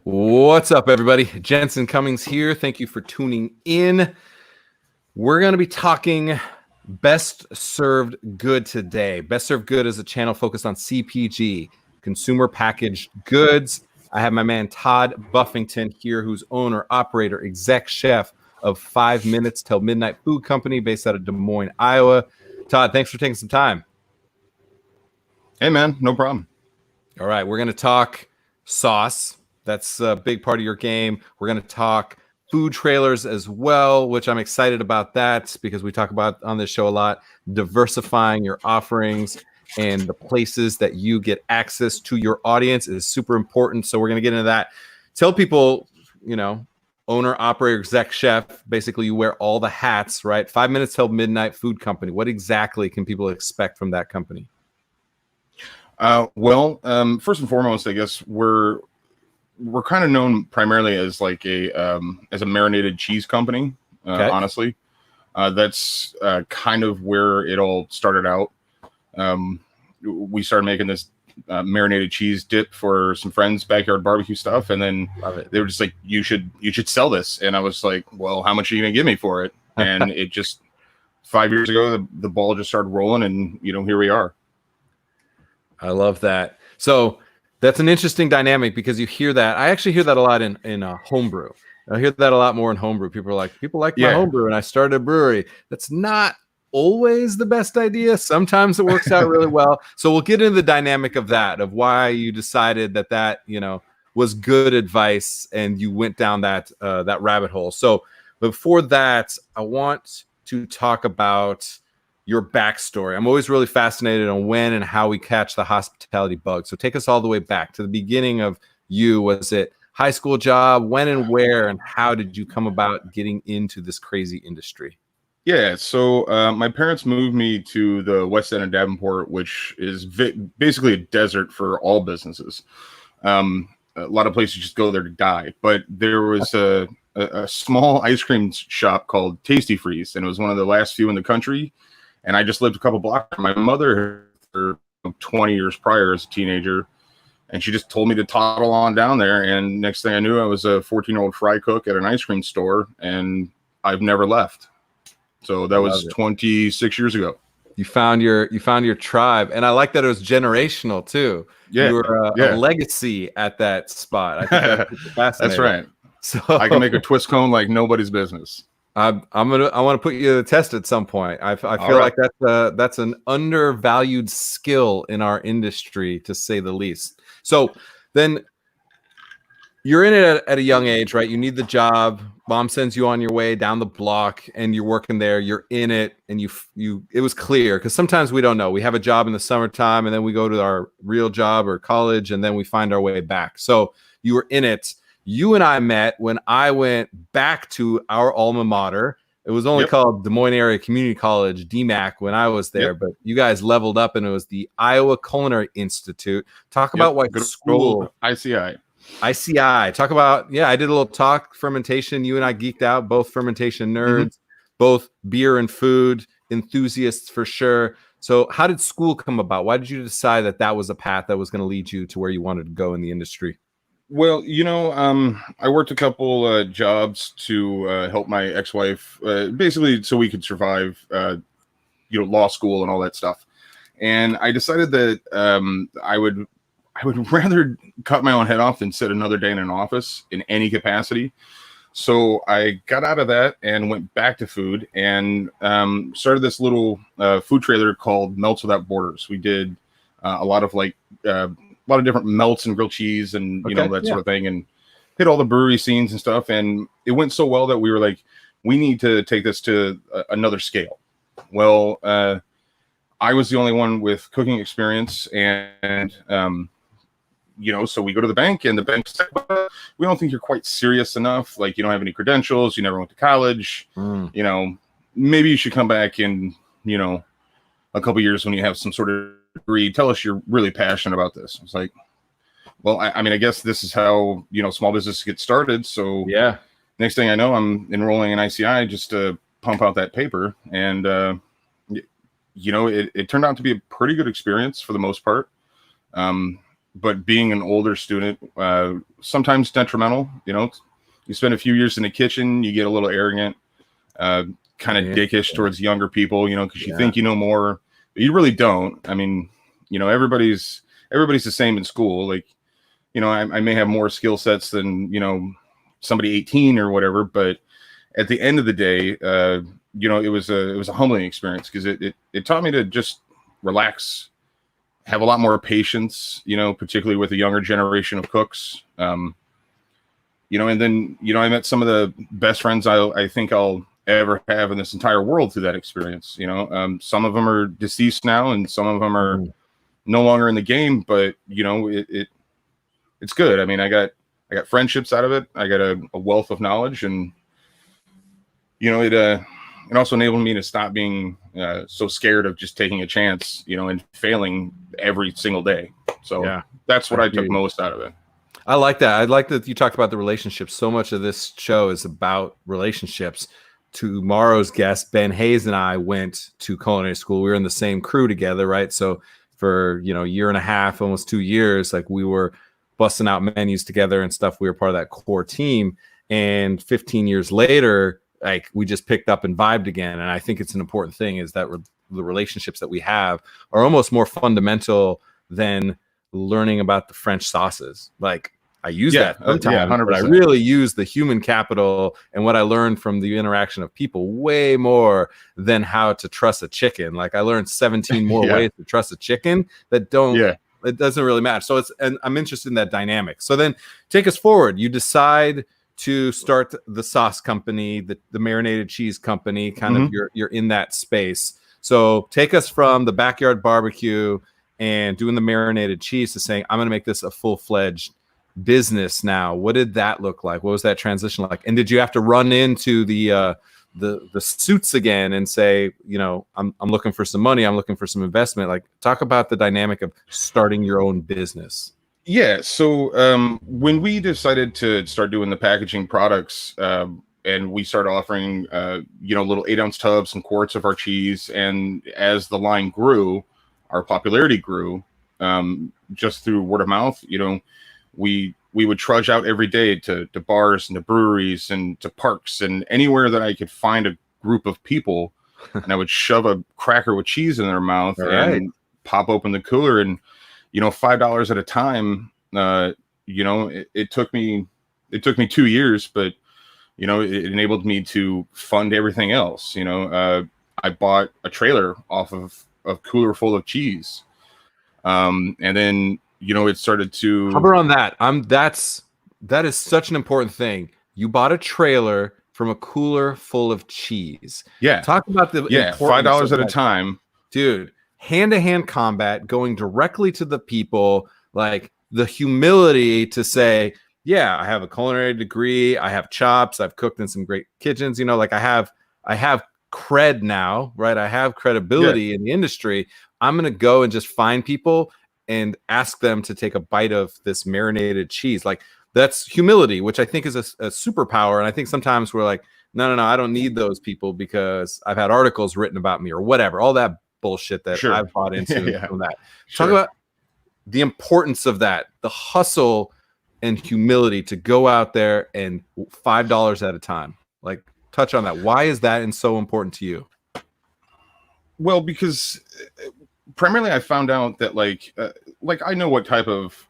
What's up, everybody? Jensen Cummings here. Thank you for tuning in. We're going to be talking Best Served Good today. Best Served Good is a channel focused on CPG, consumer packaged goods. I have my man Todd Buffington here, who's owner, operator, exec chef of 5 Minutes Till Midnight Food Company based out of Des Moines, Iowa. Todd, thanks for taking some time. Hey, man, no problem. All right, we're going to talk sauce. That's a big part of your game. We're going to talk food trailers as well, which I'm excited about that because we talk about on this show a lot, diversifying your offerings and the places that you get access to your audience is super important. So we're going to get into that. Tell people, owner, operator, exec chef, basically you wear all the hats, right? 5 Minutes Till Midnight Food Company. What exactly can people expect from that company? First and foremost, I guess we're kind of known primarily as like as a marinated cheese company. Okay. Honestly, that's kind of where it all started out. We started making this marinated cheese dip for some friends' backyard barbecue stuff, and then they were just like, "You should sell this." And I was like, "Well, how much are you gonna give me for it?" And it just 5 years ago, the ball just started rolling, and here we are. I love that. So that's an interesting dynamic because you hear that. I actually hear that a lot in homebrew. I hear that a lot more in homebrew. People like my homebrew, and I started a brewery. That's not always the best idea. Sometimes it works out really well. So we'll get into the dynamic of that, of why you decided that was good advice and you went down that rabbit hole. So before that, I want to talk about your backstory. I'm always really fascinated on when and how we catch the hospitality bug. So take us all the way back to the beginning of you. Was it high school job? When and where and how did you come about getting into this crazy industry? Yeah, so my parents moved me to the West End of Davenport, which is basically a desert for all businesses. A lot of places just go there to die. But there was a small ice cream shop called Tasty Freeze, and it was one of the last few in the country. And I just lived a couple blocks from my mother for 20 years prior as a teenager. And she just told me to toddle on down there. And next thing I knew, I was a 14-year-old fry cook at an ice cream store. And I've never left. So that was 26 years ago. You found your tribe. And I like that it was generational too. Yeah. You were a legacy at that spot. I think that's fascinating. That's right. So I can make a twist cone like nobody's business. I want to put you to the test at some point. I feel like that's an undervalued skill in our industry, to say the least. So then you're in it at a young age, right? You need the job. Mom sends you on your way down the block, and you're working there. You're in it, and it was clear because sometimes we don't know. We have a job in the summertime, and then we go to our real job or college, and then we find our way back. So you were in it. You and I met when I went back to our alma mater. It was only called Des Moines Area Community College, DMAC, when I was there. But you guys leveled up, and it was the Iowa Culinary Institute. Talk about what school. ICI. Talk about, I did a little talk fermentation. You and I geeked out, both fermentation nerds, both beer and food enthusiasts for sure. So how did school come about? Why did you decide that was a path that was going to lead you to where you wanted to go in the industry? Well, I worked a couple jobs to help my ex-wife, basically so we could survive, law school and all that stuff. And I decided that I would rather cut my own head off than sit another day in an office in any capacity. So I got out of that and went back to food and started this little food trailer called Melts Without Borders. We did a lot of different melts and grilled cheese and that sort of thing, and hit all the brewery scenes and stuff. And it went so well that we were like, we need to take this to another scale. Well, I was the only one with cooking experience, and so we go to the bank, and the bank said, well, we don't think you're quite serious enough. Like, you don't have any credentials, you never went to college. Maybe you should come back in a couple years when you have some sort of degree. Tell us you're really passionate about this. I was like, well, I guess this is how small business gets started. So next thing I know, I'm enrolling in ICI just to pump out that paper, and it turned out to be a pretty good experience for the most part. but being an older student, sometimes detrimental. You spend a few years in the kitchen, you get a little arrogant, kind of dickish towards younger people, because you think you know more, but you really don't. I mean, everybody's the same in school. Like, I may have more skill sets than, somebody 18 or whatever, but at the end of the day, it was a humbling experience, because it taught me to just relax, have a lot more patience, particularly with the younger generation of cooks. And then, I met some of the best friends I think I'll ever have in this entire world through that experience. Some of them are deceased now, and some of them are no longer in the game, but it's good. I mean, I got friendships out of it. I got a wealth of knowledge, and it also enabled me to stop being so scared of just taking a chance, and failing every single day. So that's what I took most out of it. I like that. I like that you talked about the relationships. So much of this show is about relationships. Tomorrow's guest, Ben Hayes, and I went to culinary school. We were in the same crew together, right? So for, a year and a half, almost 2 years, like, we were busting out menus together and stuff. We were part of that core team. And 15 years later, like, we just picked up and vibed again. And I think it's an important thing, is that the relationships that we have are almost more fundamental than learning about the French sauces. Like, I use that sometimes, but I really use the human capital and what I learned from the interaction of people way more than how to truss a chicken. Like, I learned 17 more ways to truss a chicken that don't, it doesn't really matter. So and I'm interested in that dynamic. So then take us forward. You decide to start the sauce company, the marinated cheese company, kind of you're in that space. So take us from the backyard barbecue and doing the marinated cheese to saying, I'm going to make this a full-fledged business now. What did that look like? What was that transition like? And did you have to run into the suits again and say, I'm looking for some money, I'm looking for some investment? Like, talk about the dynamic of starting your own business. Yeah. So when we decided to start doing the packaging products, and we started offering, little 8-ounce tubs and quarts of our cheese, and as the line grew, our popularity grew, just through word of mouth. We would trudge out every day to bars and to breweries and to parks and anywhere that I could find a group of people, and I would shove a cracker with cheese in their mouth and pop open the cooler, and $5 at a time. It took me 2 years, but it enabled me to fund everything else. I bought a trailer off of a cooler full of cheese, and then it started to cover on that. That is such an important thing. You bought a trailer from a cooler full of cheese. Yeah, talk about the $5 at a time, dude. Hand-to-hand combat, going directly to the people, like the humility to say, yeah, I have a culinary degree, I have chops, I've cooked in some great kitchens, like I have cred now, right? I have credibility in the industry. I'm going to go and just find people and ask them to take a bite of this marinated cheese. Like, that's humility, which I think is a superpower. And I think sometimes we're like, no, I don't need those people because I've had articles written about me or whatever, all that bullshit that I've bought into from that. Talk about the importance of that, the hustle and humility to go out there and $5 at a time. Like, touch on that. Why is that so important to you? Well, because primarily I found out that I know what type of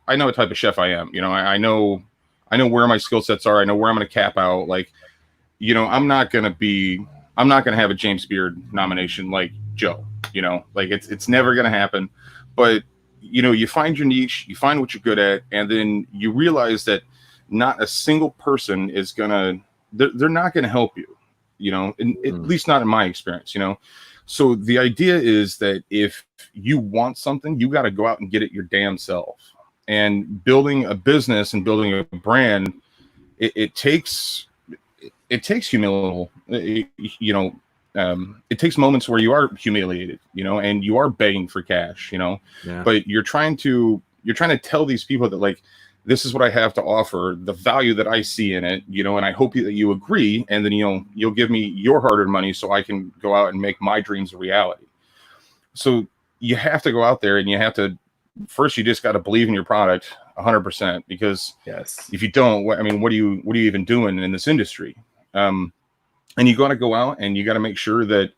chef I am. I know where my skill sets are. I know where I'm going to cap out. I'm not going to have a James Beard nomination like Joe. It's never going to happen. But you find your niche, you find what you're good at, and then you realize that not a single person is they're not gonna help you. At least not in my experience. So the idea is that if you want something, you got to go out and get it your damn self. And building a business and building a brand, it takes humility. It takes moments where you are humiliated, and you are begging for cash, but you're trying to tell these people that this is what I have to offer, the value that I see in it, and I hope that you agree. And then, you'll give me your hard-earned money so I can go out and make my dreams a reality. So you have to go out there and you have to first you just got to believe in your product 100%, because Yes. if you don't, I mean, what are you even doing in this industry? And you got to go out and you got to make sure that,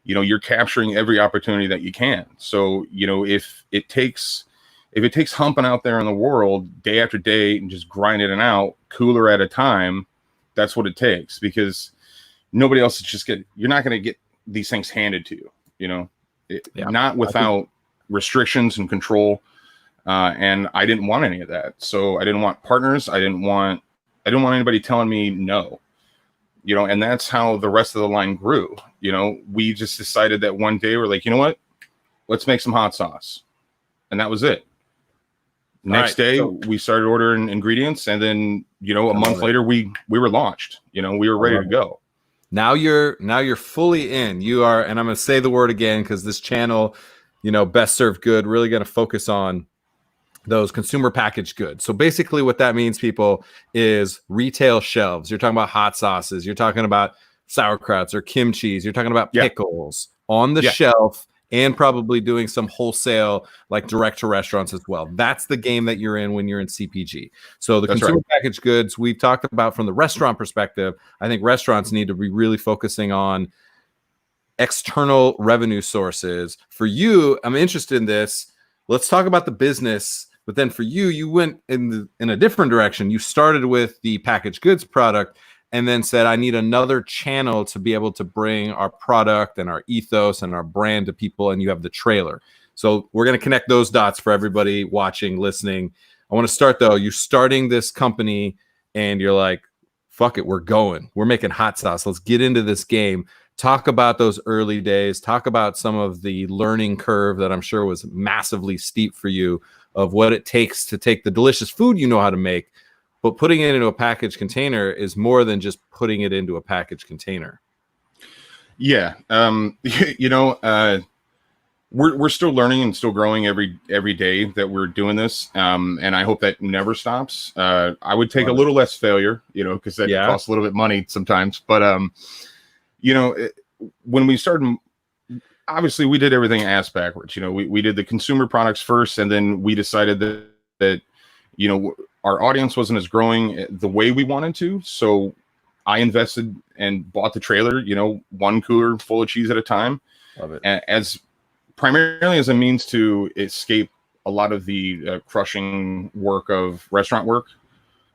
you know, you're capturing every opportunity that you can. So, you know, if it takes humping out there in the world day after day and just grinding it out, cooler at a time, that's what it takes, because nobody else is you're not going to get these things handed to you, you know, not without restrictions and control. And I didn't want any of that. So I didn't want partners. I didn't want anybody telling me no, you know, and that's how the rest of the line grew. You know, we just decided that one day we're like, you know what, let's make some hot sauce. And that was it. Next day we started ordering ingredients, and then, you know, a month later we were launched. You know, we were ready to go. Now you're fully in. You are, and I'm going to say the word again because this channel, you know, Best Served Good, really going to focus on those consumer packaged goods. So basically what that means, people, is retail shelves. You're talking about hot sauces. You're talking about sauerkrauts or kimchis. You're talking about pickles on the shelf, and probably doing some wholesale, like direct to restaurants as well. That's the game that you're in when you're in CPG. So the consumer packaged goods we've talked about from the restaurant perspective. I think restaurants need to be really focusing on external revenue sources. For you, I'm interested in this. Let's talk about the business. But then for you, you went in a different direction. You started with the packaged goods product, and then said, I need another channel to be able to bring our product and our ethos and our brand to people. And you have the trailer. So we're going to connect those dots for everybody watching, listening. I want to start, though. You're starting this company and you're like, fuck it, we're going. We're making hot sauce. Let's get into this game. Talk about those early days. Talk about some of the learning curve that I'm sure was massively steep for you, of what it takes to take the delicious food you know how to make, but putting it into a packaged container is more than just putting it into a packaged container. Yeah. You know, we're still learning and still growing every day that we're doing this. And I hope that never stops. I would take a little less failure, you know, because that costs a little bit of money sometimes. But, you know, when we started, obviously we did everything ass backwards. You know, we did the consumer products first, and then we decided that, you know, our audience wasn't as growing the way we wanted to. So I invested and bought the trailer, you know, one cooler full of cheese at a time. Love it. As primarily as a means to escape a lot of the crushing work of restaurant work.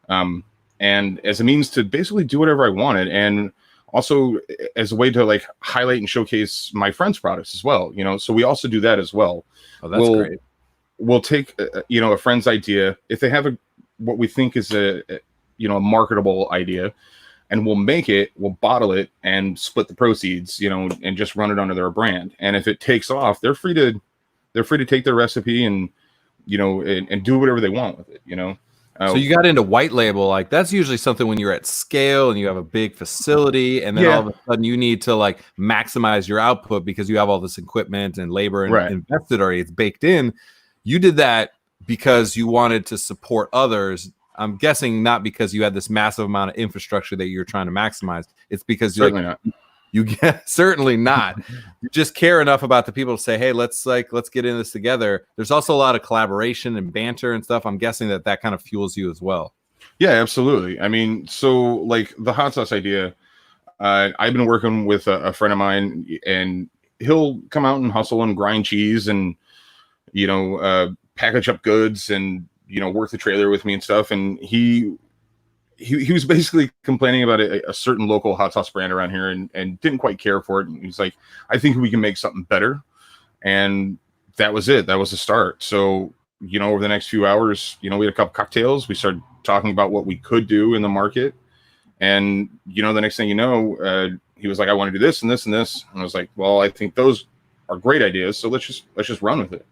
And as a means to basically do whatever I wanted. And also as a way to like highlight and showcase my friends' products as well. You know, so we also do that as well. Oh, that's great. We'll take, you know, a friend's idea, if they have what we think is a marketable idea, and we'll make it, we'll bottle it and split the proceeds, you know, and just run it under their brand. And if it takes off, they're free to take their recipe and, you know, and do whatever they want with it, you know. So you got into white label. Like that's usually something when you're at scale and you have a big facility, and then all of a sudden you need to like maximize your output because you have all this equipment and labor and invested already. It's baked in. You did that because you wanted to support others. I'm guessing not because you had this massive amount of infrastructure that you're trying to maximize. It's because certainly not. You get certainly not. You just care enough about the people to say, hey, let's get in this together. There's also a lot of collaboration and banter and stuff. I'm guessing that kind of fuels you as well. Yeah, absolutely. I mean, so like the hot sauce idea, I've been working with a friend of mine, and he'll come out and hustle and grind cheese and, you know, package up goods and, you know, work the trailer with me and stuff. And he was basically complaining about a certain local hot sauce brand around here and didn't quite care for it. And he's like, I think we can make something better. And that was it. That was the start. So, you know, over the next few hours, you know, we had a couple cocktails. We started talking about what we could do in the market. And, you know, the next thing you know, he was like, I want to do this and this and this. And I was like, well, I think those are great ideas. So let's just run with it.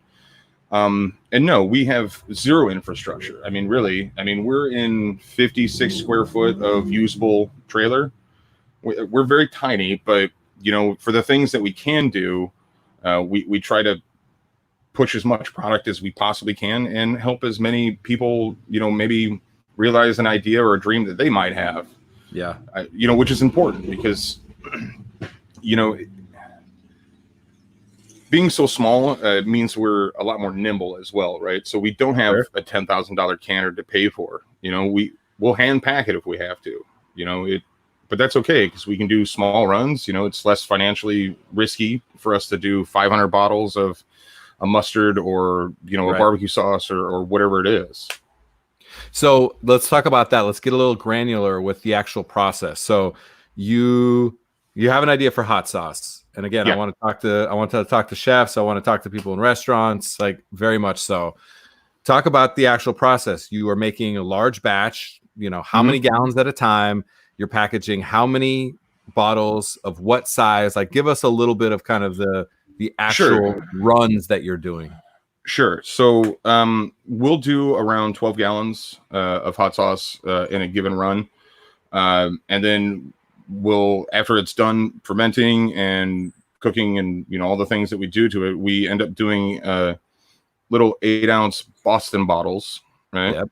And no, we have zero infrastructure. I mean, really, we're in 56 square foot of usable trailer. We're very tiny, but, you know, for the things that we can do, we try to push as much product as we possibly can and help as many people, you know, maybe realize an idea or a dream that they might have. Yeah. You know, which is important because, you know, being so small means we're a lot more nimble as well, right? So we don't have a $10,000 canner to pay for. You know, we'll hand pack it if we have to. You know, but that's okay because we can do small runs. You know, it's less financially risky for us to do 500 bottles of a mustard or, you know, a barbecue sauce or whatever it is. So let's talk about that. Let's get a little granular with the actual process. So you have an idea for hot sauce. And again, I want to talk to chefs. I want to talk to people in restaurants, like very much so. Talk about the actual process. You are making a large batch, you know, how many gallons at a time you're packaging, how many bottles of what size, like give us a little bit of kind of the actual runs that you're doing. Sure. So we'll do around 12 gallons of hot sauce in a given run. And then we'll, after it's done fermenting and cooking and, you know, all the things that we do to it, we end up doing little 8-ounce Boston bottles, right? Yep.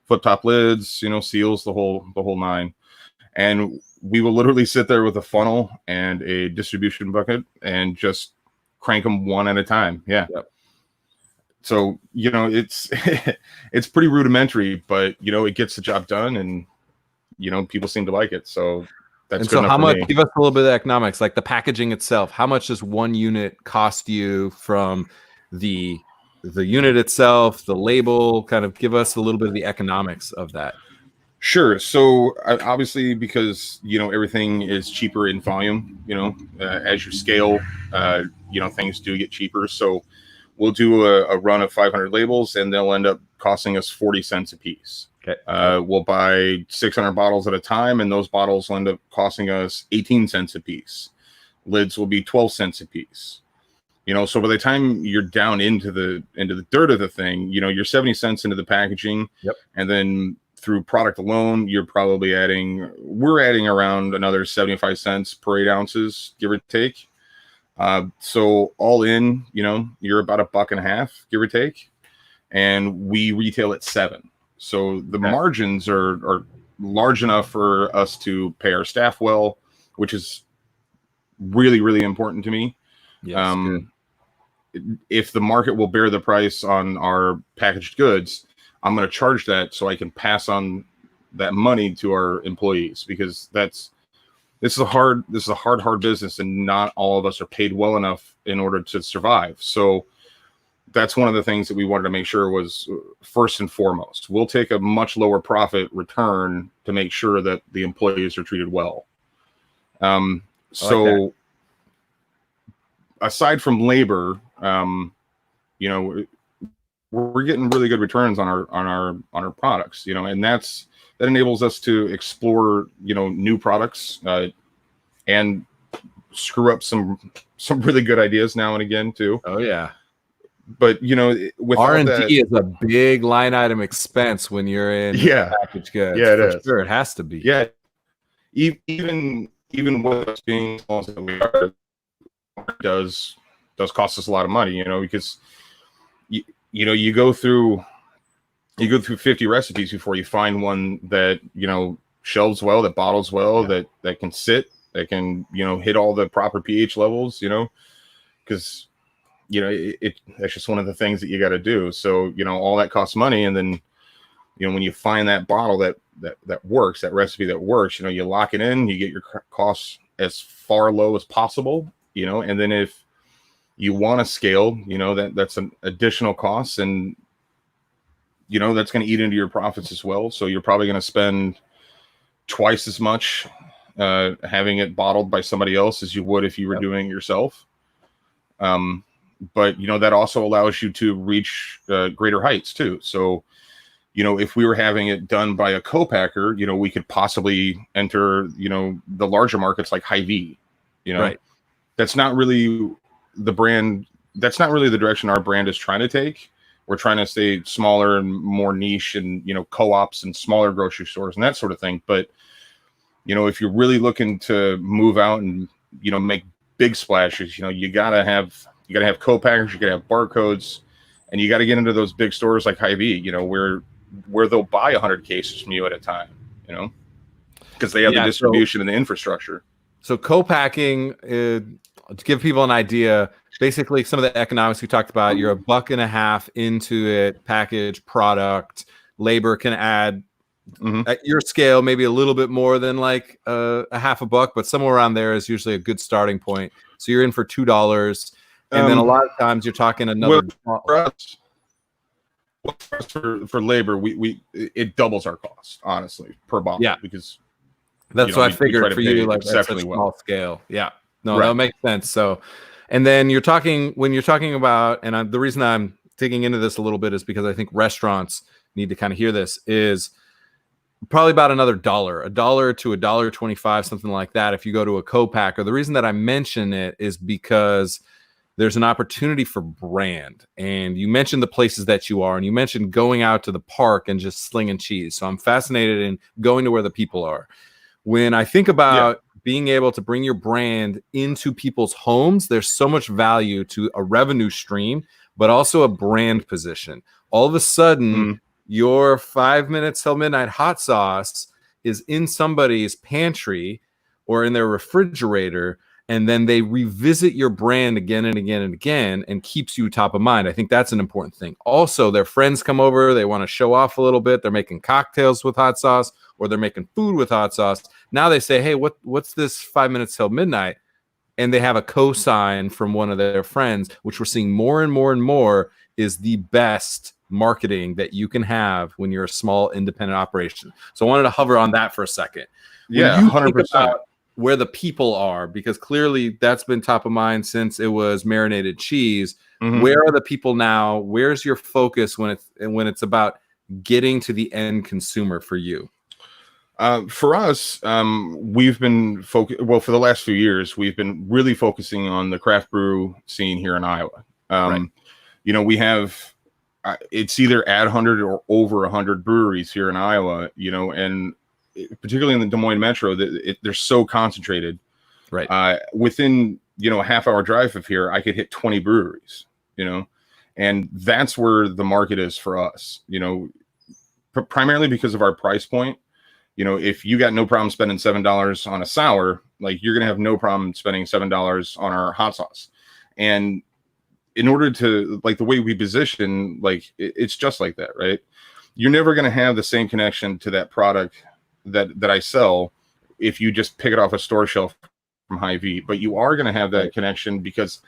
Flip top lids, you know, seals, the whole nine. And we will literally sit there with a funnel and a distribution bucket and just crank them one at a time. Yeah. Yep. So, you know, it's it's pretty rudimentary, but, you know, it gets the job done and, you know, people seem to like it. So that's good enough how for much, me. give us a little bit of economics, like the packaging itself. How much does one unit cost you from the unit itself, the label? Kind of give us a little bit of the economics of that. Sure. So obviously, because, you know, everything is cheaper in volume, you know, as you scale, you know, things do get cheaper. So we'll do a run of 500 labels and they'll end up costing us 40 cents a piece. Okay. We'll buy 600 bottles at a time and those bottles will end up costing us 18 cents a piece. Lids will be 12 cents a piece. You know, so by the time you're down into the dirt of the thing, you know, you're 70 cents into the packaging. Yep. And then through product alone, we're adding around another 75 cents per 8 ounces, give or take. So all in, you know, you're about $1.50, give or take. And we retail at $7. So the margins are large enough for us to pay our staff well, which is really, really important to me. Yes, if the market will bear the price on our packaged goods, I'm going to charge that so I can pass on that money to our employees, because this is a hard business and not all of us are paid well enough in order to survive. So that's one of the things that we wanted to make sure was first and foremost. We'll take a much lower profit return to make sure that the employees are treated well. So aside from labor, you know, we're getting really good returns on our products, you know, and that enables us to explore, you know, new products and screw up some really good ideas now and again too. Oh yeah. But, you know, with R&D is a big line item expense when you're in packaged goods. Yeah, it is. Sure, it has to be. Yeah, even with us being small as we are, does cost us a lot of money. You know, because you go through 50 recipes before you find one that, you know, shelves well, that bottles well, that can sit, that can, you know, hit all the proper pH levels. You know, because, you know, that's just one of the things that you got to do. So, you know, all that costs money. And then, you know, when you find that bottle that works, that recipe that works, you know, you lock it in, you get your costs as far low as possible, you know, and then if you want to scale, you know, that's an additional cost, and, you know, that's going to eat into your profits as well. So you're probably going to spend twice as much having it bottled by somebody else as you would if you were doing it yourself. But, you know, that also allows you to reach greater heights too. So, you know, if we were having it done by a co-packer, you know, we could possibly enter, you know, the larger markets like Hy-Vee, you know, that's not really the brand. That's not really the direction our brand is trying to take. We're trying to stay smaller and more niche and, you know, co-ops and smaller grocery stores and that sort of thing. But, you know, if you're really looking to move out and, you know, make big splashes, you know, you gotta have co-packers, you gotta have barcodes, and you got to get into those big stores like Hy-Vee, you know, where they'll buy 100 cases from you at a time, you know, because they have the distribution and the infrastructure. So co-packing, to give people an idea, basically some of the economics we talked about, you're $1.50 into it, package, product, labor can add at your scale, maybe a little bit more than like a half a buck, but somewhere around there is usually a good starting point. So you're in for $2. And then a lot of times you're talking another. For labor, it doubles our cost, honestly, per bottle. Yeah. Because that's what I figured for you, like at such a small scale. Yeah. No, that makes sense. So, and then when you're talking about, and the reason I'm digging into this a little bit is because I think restaurants need to kind of hear this, is probably about another $1 to $1.25, something like that. If you go to a co-packer, the reason that I mention it is because there's an opportunity for brand. And you mentioned the places that you are, and you mentioned going out to the park and just slinging cheese. So I'm fascinated in going to where the people are. When I think about being able to bring your brand into people's homes, there's so much value to a revenue stream, but also a brand position. All of a sudden, your 5 minutes till midnight hot sauce is in somebody's pantry or in their refrigerator, and then they revisit your brand again and again and again and keeps you top of mind. I think that's an important thing. Also, their friends come over, they want to show off a little bit. They're making cocktails with hot sauce, or they're making food with hot sauce. Now they say, hey, what's this 5 minutes till midnight? And they have a cosign from one of their friends, which we're seeing more and more and more is the best marketing that you can have when you're a small independent operation. So I wanted to hover on that for a second. Yeah, 100%. Where the people are, because clearly that's been top of mind since it was marinated cheese. Where are the people now? Where's your focus when it's about getting to the end consumer for you? For us, we've been for the last few years, we've been really focusing on the craft brew scene here in Iowa. We have it's either at 100 or over 100 breweries here in Iowa, and particularly in the Des Moines metro, they're so concentrated. Within a half-hour drive of here, I could hit 20 breweries. And that's where the market is for us. Primarily because of our price point. If you got no problem spending $7 on a sour, like you're gonna have no problem spending $7 on our hot sauce. And in order to, like, the way we position, like it's just like that, right? You're never gonna have the same connection to that product that I sell if you just pick it off a store shelf from Hy-Vee, but you are going to have that connection because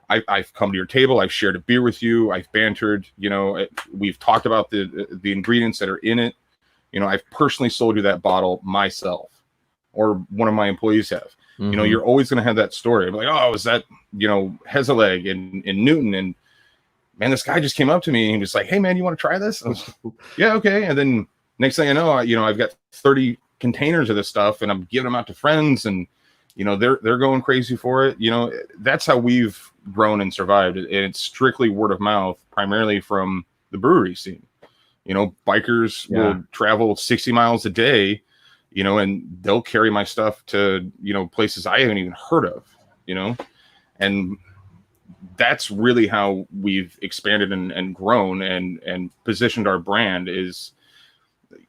I've come to your table, I've shared a beer with you, I've bantered, we've talked about the ingredients that are in it. I've personally sold you that bottle myself, or one of my employees have. You're always going to have that story. I'm like, oh, is that, Hezeleg in Newton? And man, this guy just came up to me and he was like, hey man, you want to try this? I was like, yeah, okay. And then next thing I know, I've got 30 containers of this stuff and I'm giving them out to friends, and they're going crazy for it. That's how we've grown and survived. And it's strictly word of mouth, primarily from the brewery scene. Bikers will travel 60 miles a day, and they'll carry my stuff to, places I haven't even heard of, and that's really how we've expanded and grown and positioned our brand is,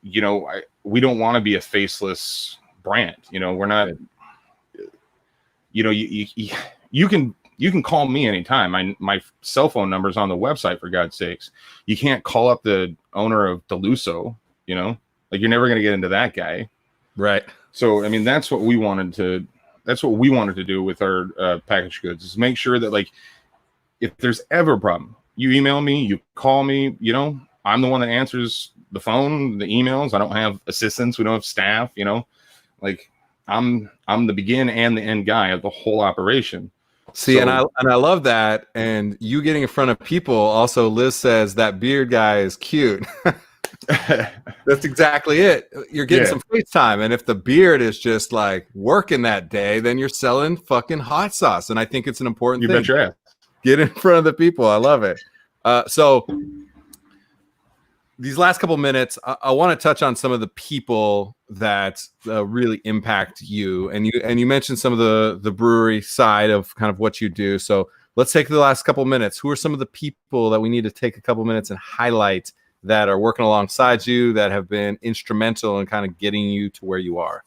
we don't want to be a faceless brand. We're not, you can call me anytime. My cell phone number is on the website, for God's sakes. You can't call up the owner of Deluso, like you're never going to get into that guy. Right. So, I mean, that's what we wanted to do with our packaged goods, is make sure that, like, if there's ever a problem, you email me, you call me, I'm the one that answers the phone, the emails. I don't have assistants. We don't have staff, like I'm the begin and the end guy of the whole operation. See, so, and I love that. And you getting in front of people. Also, Liz says that beard guy is cute. That's exactly it. You're getting some face time. And if the beard is just like working that day, then you're selling fucking hot sauce. And I think it's an important thing. You bet your ass. Get in front of the people. I love it. So these last couple minutes, I want to touch on some of the people that really impact you. And you mentioned some of the brewery side of kind of what you do. So let's take the last couple minutes. Who are some of the people that we need to take a couple minutes and highlight that are working alongside you, that have been instrumental in kind of getting you to where you are?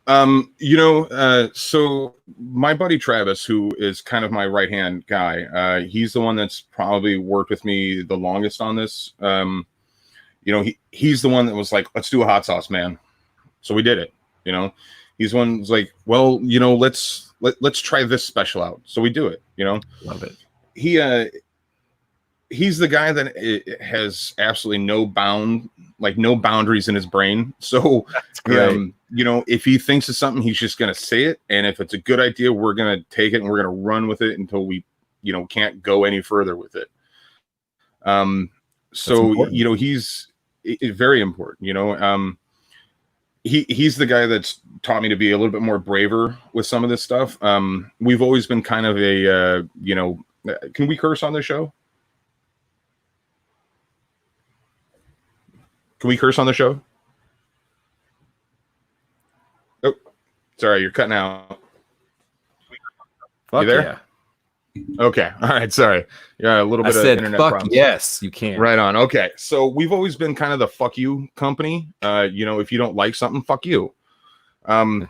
So my buddy Travis, who is kind of my right hand guy, he's the one that's probably worked with me the longest on this. He's the one that was like, let's do a hot sauce, man. So we did it. He's one who's like, well, let's try this special out. So we do it. Love it. He's the guy that has absolutely no boundaries in his brain. So That's great. if he thinks of something, he's just going to say it. And if it's a good idea, we're going to take it and we're going to run with it until we, can't go any further with it. He's very important, he's the guy that's taught me to be a little bit more braver with some of this stuff. We've always been kind of a, can we curse on this show? Can we curse on the show? Oh, sorry, you're cutting out. Fuck you there? Yeah. Okay. All right. Sorry. Yeah, a little bit of internet problems. Yes, you can. Right on. Okay. So we've always been kind of the fuck you company. If you don't like something, fuck you. And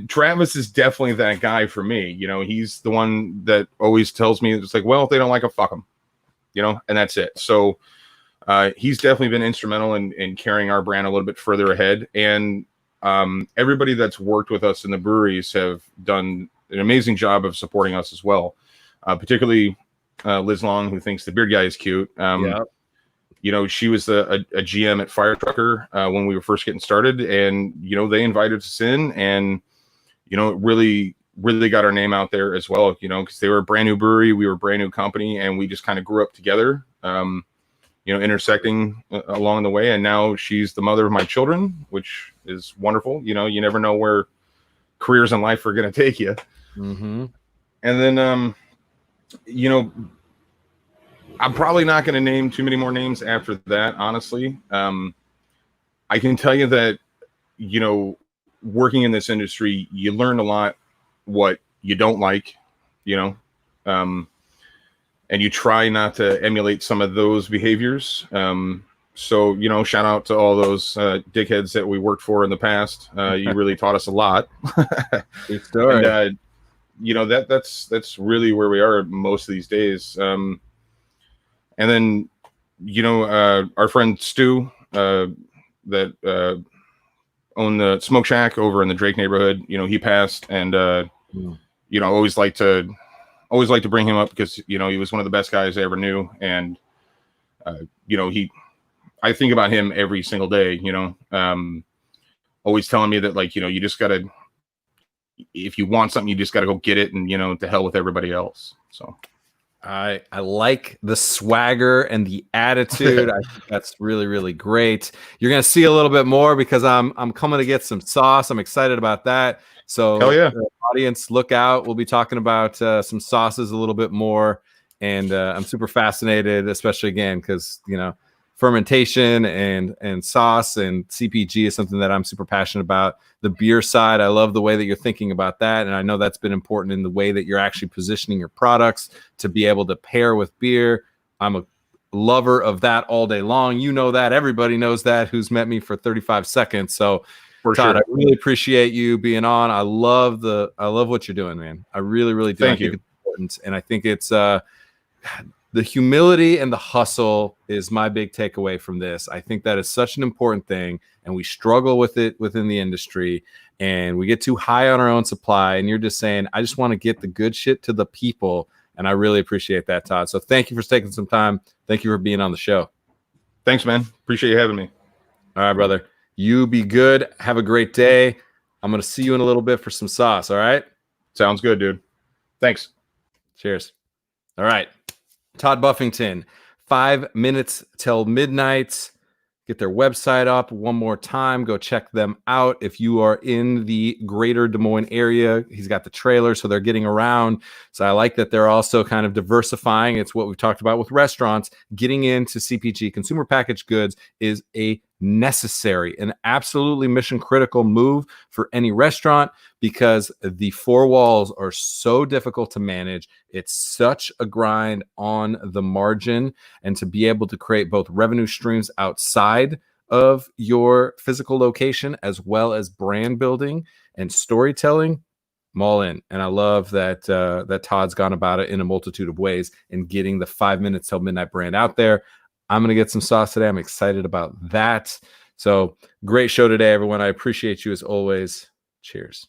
Travis is definitely that guy for me. He's the one that always tells me it's like, well, if they don't like it, fuck them. And that's it. So he's definitely been instrumental in carrying our brand a little bit further ahead. And everybody that's worked with us in the breweries have done an amazing job of supporting us as well. Particularly Liz Long, who thinks the beard guy is cute. She was a GM at Fire Trucker when we were first getting started, and they invited us in, and it really got our name out there as well. Because they were a brand new brewery, we were a brand new company, and we just kind of grew up together. Intersecting along the way, and now she's the mother of my children, which is wonderful. You never know where careers in life are going to take you. Mm-hmm. And then I'm probably not going to name too many more names after that, honestly. I can tell you that, working in this industry, you learn a lot what you don't like, and you try not to emulate some of those behaviors. So, shout out to all those dickheads that we worked for in the past. You really taught us a lot. Good story. And, that's really where we are most of these days. And then, our friend Stu, that owned the Smoke Shack over in the Drake neighborhood, he passed, and always like to bring him up because he was one of the best guys I ever knew, and I think about him every single day. Always telling me that you just gotta. If you want something, you just got to go get it, and to hell with everybody else. So I like the swagger and the attitude. I think that's really, really great. You're gonna see a little bit more because I'm coming to get some sauce. I'm excited about that. So hell yeah, audience, look out. We'll be talking about some sauces a little bit more, and I'm super fascinated, especially again because fermentation and sauce and CPG is something that I'm super passionate about. The beer side, I love the way that you're thinking about that, and I know that's been important in the way that you're actually positioning your products to be able to pair with beer. I'm a lover of that all day long. That. Everybody knows that who's met me for 35 seconds. So for Todd, sure. I really appreciate you being on. I love what you're doing, man. I really, really do. Thank you. Think it's important, and I think it's the humility and the hustle is my big takeaway from this. I think that is such an important thing, and we struggle with it within the industry, and we get too high on our own supply. And you're just saying, I just want to get the good shit to the people, and I really appreciate that, Todd. So thank you for taking some time. Thank you for being on the show. Thanks, man. Appreciate you having me. All right, brother. You be good. Have a great day. I'm going to see you in a little bit for some sauce. All right? Sounds good, dude. Thanks. Cheers. All right. Todd Buffington, 5 minutes till midnight. Get their website up one more time. Go check them out. If you are in the greater Des Moines area, he's got the trailer, so they're getting around. So I like that they're also kind of diversifying. It's what we've talked about with restaurants. Getting into CPG, consumer packaged goods, is a necessary and absolutely mission critical move for any restaurant because the four walls are so difficult to manage. It's such a grind on the margin, and to be able to create both revenue streams outside of your physical location, as well as brand building and storytelling, I'm all in. And I love that that Todd's gone about it in a multitude of ways and getting the 5 minutes till midnight brand out there. I'm going to get some sauce today. I'm excited about that. So great show today, everyone. I appreciate you as always. Cheers.